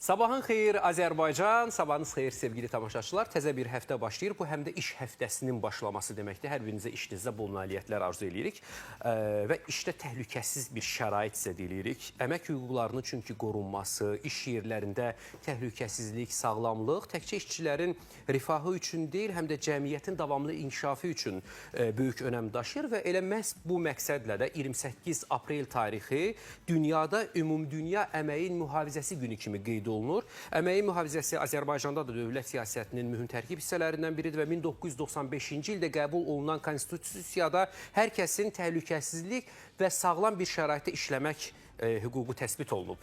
Sabahın xeyir Azərbaycan, sabahınız xeyir sevgili tamaşaçılar. Təzə bir həftə başlayır. Bu həm də iş həftəsinin başlaması deməkdir. Hər birinizə işinizdə bol nailiyyətlər arzu edirik və işdə təhlükəsiz bir şərait sizə deyirik. Əmək hüquqlarının çünki qorunması, iş yerlərində təhlükəsizlik, sağlamlıq təkcə işçilərin rifahı üçün deyil, həm də cəmiyyətin davamlı inkişafı üçün böyük önəm daşıyır və elə məhz bu məqsədlə də 28 aprel tarixi dünyada ümumdünya əməyin mühafizəsi günü kimi qeyd olunur. Əməyin mühafizəsi Azərbaycanda da dövlət siyasətinin mühüm tərkib hissələrindən biridir və 1995-ci ildə qəbul olunan konstitusiyada hər kəsin təhlükəsizlik və sağlam bir şəraitdə işləmək hüququ təsbit olunub.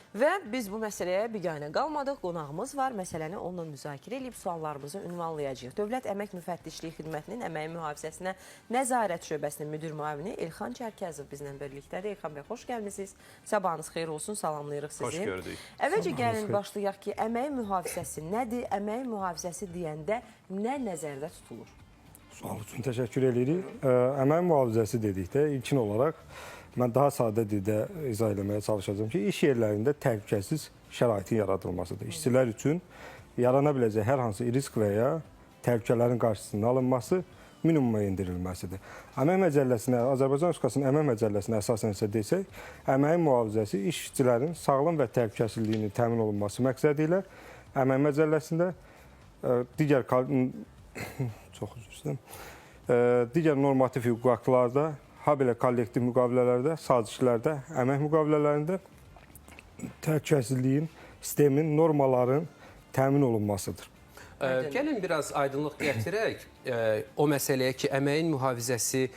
Və biz bu məsələyə biganə qalmadıq, qonağımız var. Məsələni onunla müzakirə edib suallarımızı ünvanlayacağıq. Dövlət Əmək Müfəttişliyi Xidmətinin Əməyin Mühafizəsinə Nəzarət Şöbəsinin müdür müavini Elxan Çərkəzov bizlə birlikdədir. Elxan bəy, xoş gəlmisiniz. Sabahınız xeyir olsun, salamlayırıq sizi. Xoş gördük. Əvvəlcə gəlin başlayaq ki, əməyin mühafizəsi nədir? Əməyin mühafizəsi deyəndə nə nəzərdə tutulur? Sual üçün təşəkkür edirik. Əməyin mühafizəsi dedikdə ilkin olaraq mən daha sadə dildə izah eləməyə çalışacağım ki, iş yerlərində təhlükəsiz şəraitin yaradılmasıdır. İşçilər üçün yarana biləcək hər hansı risk və ya təhlükələrin qarşısının alınması, minimuma endirilməsidir. Əmək məcəlləsinə, Azərbaycan Respublikasının əmək məcəlləsinə əsasən isə desək, əməyin mühafizəsi işçilərin sağlam və təhlükəsizliyinin təmin olunması məqsədi ilə əmək məcəlləsində digər normativ hüquq aktlarda, habelə kollektiv müqavilələrdə, sazişlərdə, əmək müqavilələrində təhlükəsizliyin, sistemin, normaların təmin olunmasıdır. Gəlin biraz aydınlıq gətirək o məsələyə ki, əməyin mühafizəsi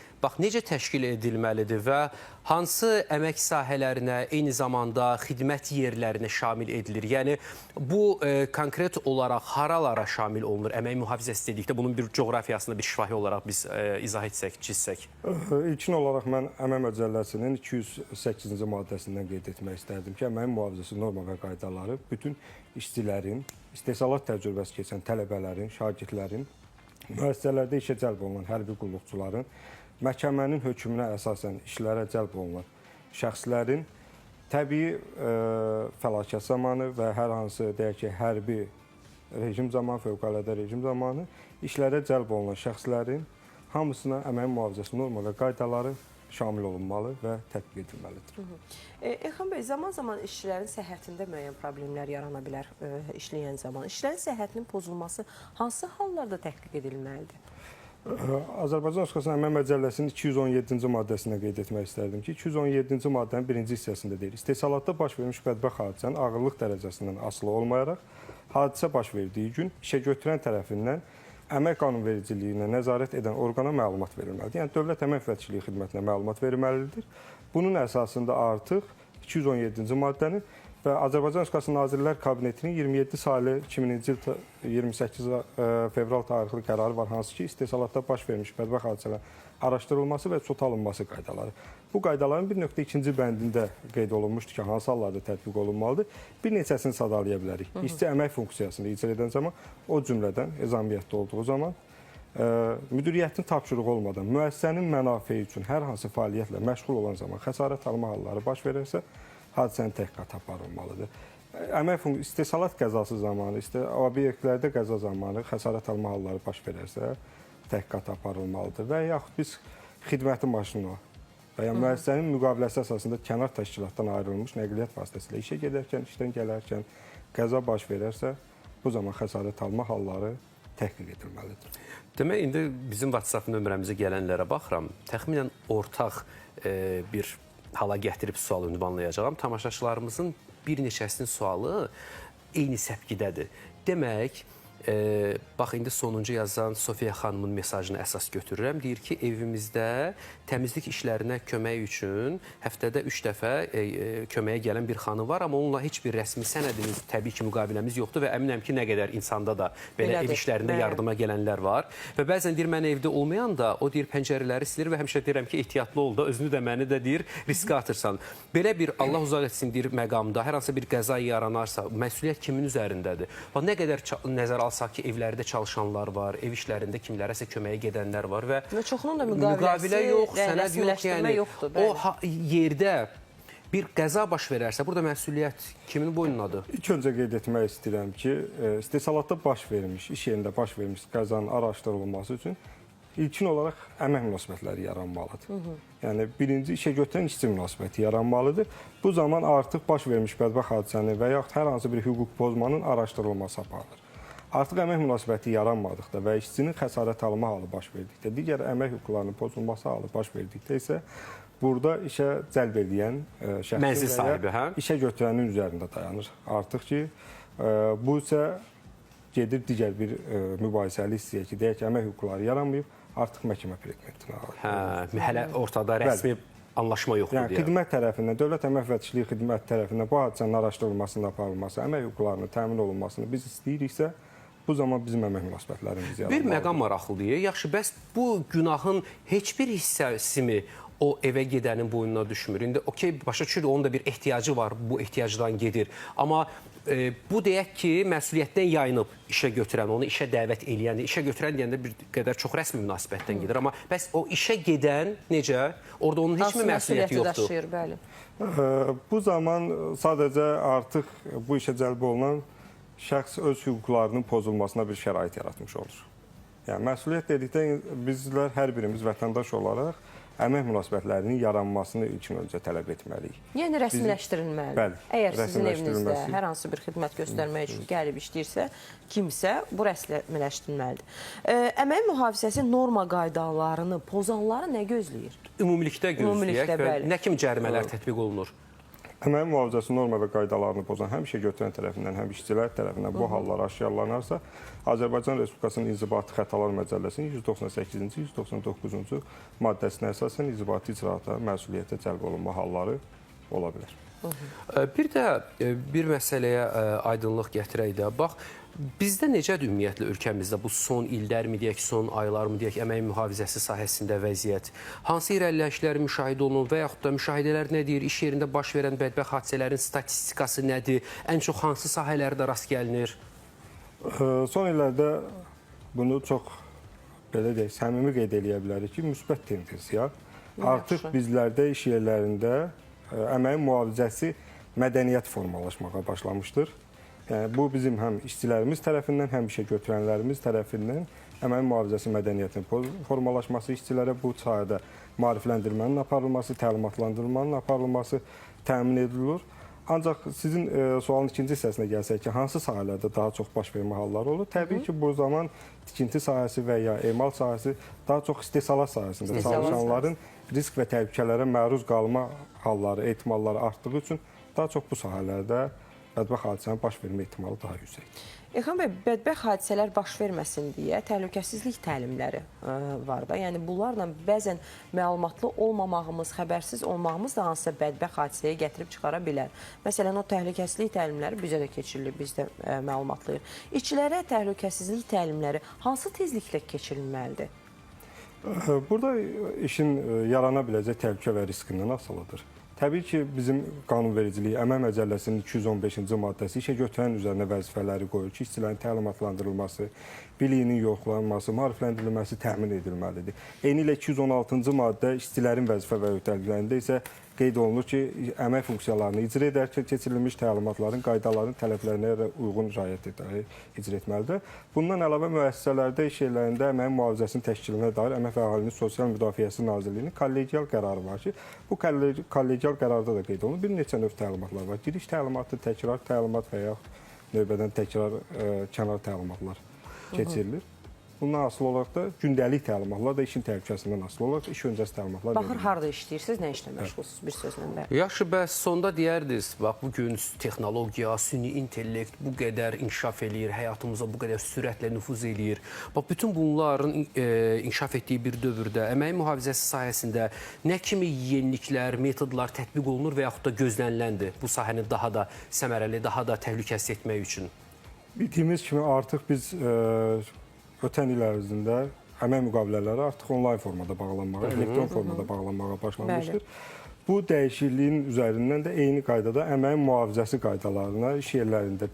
necə təşkil edilməlidir və hansı əmək sahələrinə, eyni zamanda xidmət yerlərinə şamil edilir? Yəni, bu konkret olaraq haralara şamil olunur? Əmək mühafizəsi dedikdə bunun bir coğrafiyasını bir şifahi olaraq biz izah etsək, çizsək. İlkin olaraq mən əmək məcəlləsinin 208-ci maddəsindən qeyd etmək istərdim ki, əməyin mühafizəsi norma və qaydaları bütün işçilərin, istehsalat təcrübəsi keçən tələbələrin, şagirdlərin, müəssisələrdə işə cəlb olunan hərbi qulluqçuların, məhkəmənin hökmünə əsasən işlərə cəlb olunan şəxslərin təbii fəlakət zamanı və hər hansı, deyək ki, hərbi rejim zamanı, fövqəladə rejim zamanı işlərə cəlb olunan şəxslərin hamısına əməyin mühafizəsi norma və qaydaları şamil olunmalı və tətbiq edilməlidir. Elxan bəy, zaman-zaman işçilərin səhhətində müəyyən problemlər yarana bilər işləyən zaman. İşçilərin səhhətinin pozulması hansı hallarda tətbiq edilməlidir? Azərbaycan Respublikasının Əmək Məcəlləsinin 217-ci maddəsinə qeyd etmək istərdim ki, 217-ci maddənin birinci hissəsində deyir. İstehsalatda baş vermiş bədbəxt hadisənin ağırlıq dərəcəsindən asılı olmayaraq, hadisə baş verdiyi gün işə götürən tərəfindən əmək qanunvericiliyinə nəzarət edən orqana məlumat verilməlidir. Yəni, Dövlət Əmək Müfəttişliyi Xidmətinə məlumat verilməlidir. Bunun əsasında artıq 217-ci maddənin və Azərbaycan Respublikası Nazirlər Kabinetinin 27 sayılı 2000-ci il 28 fevral tarixli qərarı var, hansı ki, istehsalatda baş vermiş bədbəxt hadisələrin araşdırılması və çota alınması qaydaları. Bu qaydaların 1.2-ci bəndində qeyd olunmuşdur ki, hansı hallarda tətbiq olunmalıdır. Bir neçəsini sadalaya bilərik. İşçi əmək funksiyasını icra edən zaman, o cümlədən ezamiyyətdə olduğu zaman, müdiriyyətin tapşırığı olmadan müəssisənin mənafeyi üçün hər hansı fəaliyyətlə məşğul olan zaman xəsarət alma halları baş verirsə, hadisənin təhqiqat aparılmalıdır. Əmək istehsalat qəzası zamanı, obyektlərdə qəza zamanı xəsarət alma halları baş verərsə, təhqiqat aparılmalıdır və yaxud biz xidməti maşını və ya müəssisənin müqaviləsi əsasında kənar təşkilatdan ayrılmış nəqliyyat vasitəsilə işə gedərkən, işdən gələrkən qəza baş verərsə, bu zaman xəsarət alma halları təhqiq edilməlidir. Demək, indi bizim WhatsApp nömrəmizə gələnlərə baxıram. Təxminən ortaq bir hala gətirib sual ünvanlayacağam. Tamaşaçılarımızın bir neçəsinin sualı eyni səpkidədir. Demək, bax, indi sonuncu yazan Sofiya xanımın mesajını əsas götürürəm. Deyir ki, evimizdə təmizlik işlərinə kömək üçün həftədə 3 dəfə köməyə gələn bir xanım var, amma onunla heç bir rəsmi sənədimiz, təbii ki, müqaviləmiz yoxdur və əminəm ki, nə qədər insanda da belə ev işlərində yardıma gələnlər var. Və bəzən deyir, mən evdə olmayanda o deyir, pəncərələri silir və həmişə deyirəm ki, ehtiyatlı ol da, özünü də məni də deyir, riskə atırsan. Belə bir Allah uzaq etsin deyir məqamda, hər hansı bir qəza yaranarsa, məsuliyyət kimin üzərindədir? Nə qədər nəzər alsaq ki, evlərdə çalışanlar var, ev işlərində kimlərəsə köməyə gedənlər var və çoxunun da müqavilə yox, sənəd yox, yəni o yerdə bir qəza baş verərsə, burada məsuliyyət kimin boynunadır? İlk öncə qeyd etmək istəyirəm ki, istehsalatda baş vermiş, iş yerində baş vermiş qəzanın araşdırılması üçün ilkin olaraq əmək münasibətləri yaranmalıdır. Yəni birinci işə götürən işçi münasibəti yaranmalıdır. Bu zaman artıq baş vermiş bədbəxt hadisənin və yaxud hər hansı bir hüquq pozmanın araşdırılması aparılır. Artıq əmək münasibəti yaranmadıqda və işçinin xəsarət alma halı baş verdikdə, digər əmək hüquqlarının pozulması halı baş verdikdə isə burada işə cəlb edən Mənzil şəxsin sahibi, hə? işə götürənin üzərində dayanır. Artıq ki, bu isə gedir digər bir mübahisəli hissəyə ki, deyək ki, əmək hüquqları yaranmayıb, artıq məhkəmə predmetinə alır. Hə, hələ ortada rəsmi anlaşma yoxdur Yəni deyə. xidmət tərəfindən, Dövlət Əmək Müfəttişliyi Xidmət tərəfindən bu hadisənin araşdırılmasının aparılması, əmək hüquqlarının təmin olunmasını biz istəyiriksə, bu zaman bizim əmək münasibətlərimiz Bir yaranmalıdır. məqam maraqlıdır. Yaxşı, bəs bu günahın heç bir hissəsi mi o evə gedənin boynuna düşmür? İndi okey, başa düşür, onun da bir ehtiyacı var, bu ehtiyacdan gedir. Amma bu deyək ki, məsuliyyətdən yayınıb işə götürən, onu işə dəvət eləyən, işə götürən deyəndə bir qədər çox rəsmi münasibətdən gedir. Amma bəs o işə gedən necə? Orada onun heç mi məsuliyyəti yoxdur? Daşıyır, bəli. Bu zaman sadəcə artıq bu işə cəlb olunan şəxs öz hüquqlarının pozulmasına bir şərait yaratmış olur. Yəni məsuliyyət dedikdə bizlər hər birimiz vətəndaş olaraq əmək münasibətlərinin yaranmasını ilkin öncə tələb etməliyik. Yəni rəsmiləşdirilməlidir. Bəli, Əgər sizin evinizdə rəsmiləşdirilməsi. hər hansı bir xidmət göstərmək üçün gəlib işləyirsə, kimsə bu rəsmiləşdirilməlidir. Əmək mühafizəsi norma qaydalarını pozanları nə gözləyir? Ümumilikdə gözləyək və bəli. nə kimi cərimələr tətbiq olunur? Əmək mühafizəsi norma və qaydalarını pozan həm işə götürən tərəfindən, həm işçilər tərəfindən bu hallar aşkarlanarsa, Azərbaycan Respublikasının İnzibati Xətalar Məcəlləsinin 198-ci, 199-cu maddəsinə əsasən inzibati icraata məsuliyyətə cəlb olunma halları ola bilər. Bir də bir məsələyə aydınlıq gətirək də. Bax, bizdə necədir ümumiyyətlə ölkəmizdə bu son illərmi deyək, son aylarmı deyək, əmək mühafizəsi sahəsində vəziyyət? Hansı irəliləyişlər müşahidə olunur və yaxud da müşahidələr nə deyir? İş yerində baş verən bədbəxt hadisələrin statistikası nədir? Ən çox hansı sahələrdə rast gəlinir? Son illərdə bunu çox belə deyək, səmimi qeyd eləyə bilərik ki, müsbət tendensiya. Artıq bizlərdə iş yerlərində əməyin mühafizəsi mədəniyyət formalaşmağa başlamışdır. Yəni, bu bizim həm işçilərimiz tərəfindən, həm işə götürənlərimiz tərəfindən əməyin mühafizəsi mədəniyyətinin formalaşması, işçilərə bu sahədə maarifləndirmənin aparılması, təlimatlandırmanın aparılması təmin edilir. Ancaq sizin sualın ikinci hissəsinə gəlsək ki, hansı sahələrdə daha çox baş vermə halları olur? Təbii ki, bu zaman tikinti sahəsi və ya emal sahəsi daha çox istehsalat sahəsində çalışanların risk və təhlükələrə məruz qalma halları, ehtimalları artdığı üçün daha çox bu sahələrdə bədbəxt hadisənin baş vermə ehtimalı daha yüksəkdir. Elxan bəy, bədbəxt hadisələr baş verməsin deyə təhlükəsizlik təlimləri var da. Yəni bunlarla bəzən məlumatlı olmamağımız, xəbərsiz olmağımız da hansısa bədbəxt hadisəyə gətirib çıxara bilər. Məsələn, o təhlükəsizlik təlimləri bizə də keçirilir, biz də məlumatlıyıq. İşçilərə təhlükəsizlik təlimləri hansı tezliklə keçirilməlidir? Burada işin yarana biləcək təhlükə və riskindən asılıdır. Təbii ki, bizim qanunvericiliyi Əmək Məcəlləsinin 215-ci maddəsi işə götürən üzərinə vəzifələri qoyur ki, işçilərin təlimatlandırılması, biliyinin yoxlanılması, maarifləndirilməsi təmin edilməlidir. Eynilə 216-cı maddə işçilərin vəzifə və öhdəliklərində isə qeyd olunur ki, əmək funksiyalarını icra edərkən keçirilmiş təlimatların, qaydaların tələblərinə uyğun riayət icra etməlidir. Bundan əlavə müəssisələrdə, iş yerlərində əməyin mühafizəsinin təşkilinə dair Əmək və Əhalinin Sosial Müdafiəsi Nazirliyinin kollegial qərarı var ki, bu kollegial qərarda da qeyd olunur. Bir neçə növ təlimatlar var. Giriş təlimatı, təkrar təlimat və yaxud növbədən təkrar kənar təlimatlar keçirilir. Bundan asılı olaraq da gündəlik təlimatlar da işin təhlükəsindən asılı olaraq iş öncəsi təlimatlar Baxır, harada işləyirsiniz, nə işlə məşğulsunuz, bir sözlə bəli. Yaxşı, bəs sonda deyərdiniz, bax, bugün texnologiya, süni intellekt bu qədər inkişaf eləyir, həyatımıza bu qədər sürətlə nüfuz eləyir. Bax, bütün bunların inkişaf etdiyi bir dövrdə əmək mühafizəsi sahəsində nə kimi yeniliklər, metodlar tətbiq olunur və yaxud da gözləniləndir bu sahəni daha da səmərəli, daha da təhlükəsiz etmək üçün? Bildiyimiz kimi artıq biz ötən il ərzində əmək müqavilələri artıq onlayn formada bağlanmağa, elektron formada bağlanmağa başlanmışdır. Bu dəyişikliyin üzərindən də eyni qaydada əməyin mühafizəsi qaydalarına, iş yerlərində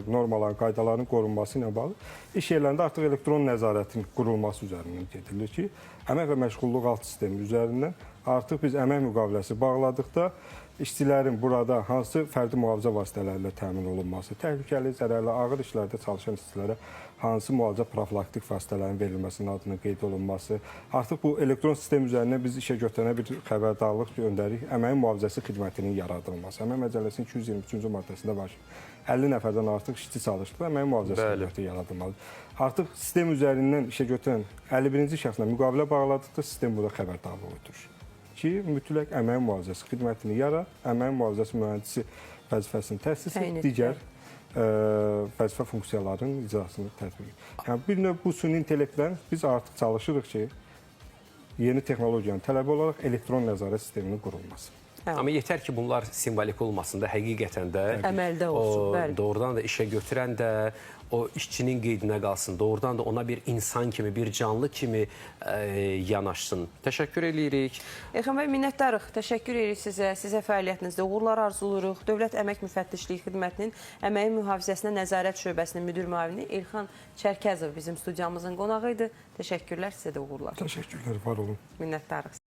normalar, qaydaların qorunması ilə bağlı iş yerlərində artıq elektron nəzarətin qurulması üzərindən gedilir ki, əmək və məşğulluq alt sistemi üzərindən artıq biz əmək müqaviləsi bağladıqda işçilərin burada hansı fərdi mühafizə vasitələri ilə təmin olunması, təhlükəli, zərərli, ağır işlərdə çalışan işçilərə hansı müalicə profilaktik vasitələrin verilməsinin adının qeyd olunması, artıq bu elektron sistem üzərindən biz işə götürənə bir xəbərdarlıq göndərik, əməyin mühafizəsi xidmətinin yaradılması. Əmək Məcəlləsinin 223-cü maddəsində var ki, 50 nəfərdən artıq işçi çalışdıqda əməyin mühafizəsi xidməti yaradılmalıdır. Artıq sistem üzərindən işə götürən 51-ci şəxslə müqavilə bağladıqda sistem burada xəbərdarlıq ötürür ki, mütləq əməyin mühafizəsi xidmətini yarad, əməyin mühafizəsi mühəndisi vəzifəsini təsis et, digər vəzifə funksiyalarının icrasını tətbiq edir. Yəni, bir növ bu süni intellektdən biz artıq çalışırıq ki, yeni texnologiyanın tələbi olaraq elektron nəzarət sisteminin qurulması. Amma yetər ki, bunlar simvolik olmasın da, həqiqətən də əməldə olsun. Bəli. Doğrudan da işə götürən də o işçinin qeydinə qalsın. Doğrudan da ona bir insan kimi, bir canlı kimi yanaşsın. Təşəkkür edirik. Elxan bəy, minnətdarıq. Təşəkkür edirik sizə. Sizə fəaliyyətinizdə uğurlar arzuluruq. Dövlət Əmək Müfəttişliyi Xidmətinin Əməyin Mühafizəsinə Nəzarət Şöbəsinin müdir müavini Elxan Çərkəzov bizim studiyamızın qonağı idi. Təşəkkürlər, sizə də uğurlar. Təşəkkürlər, var olun. Minnətdarıq.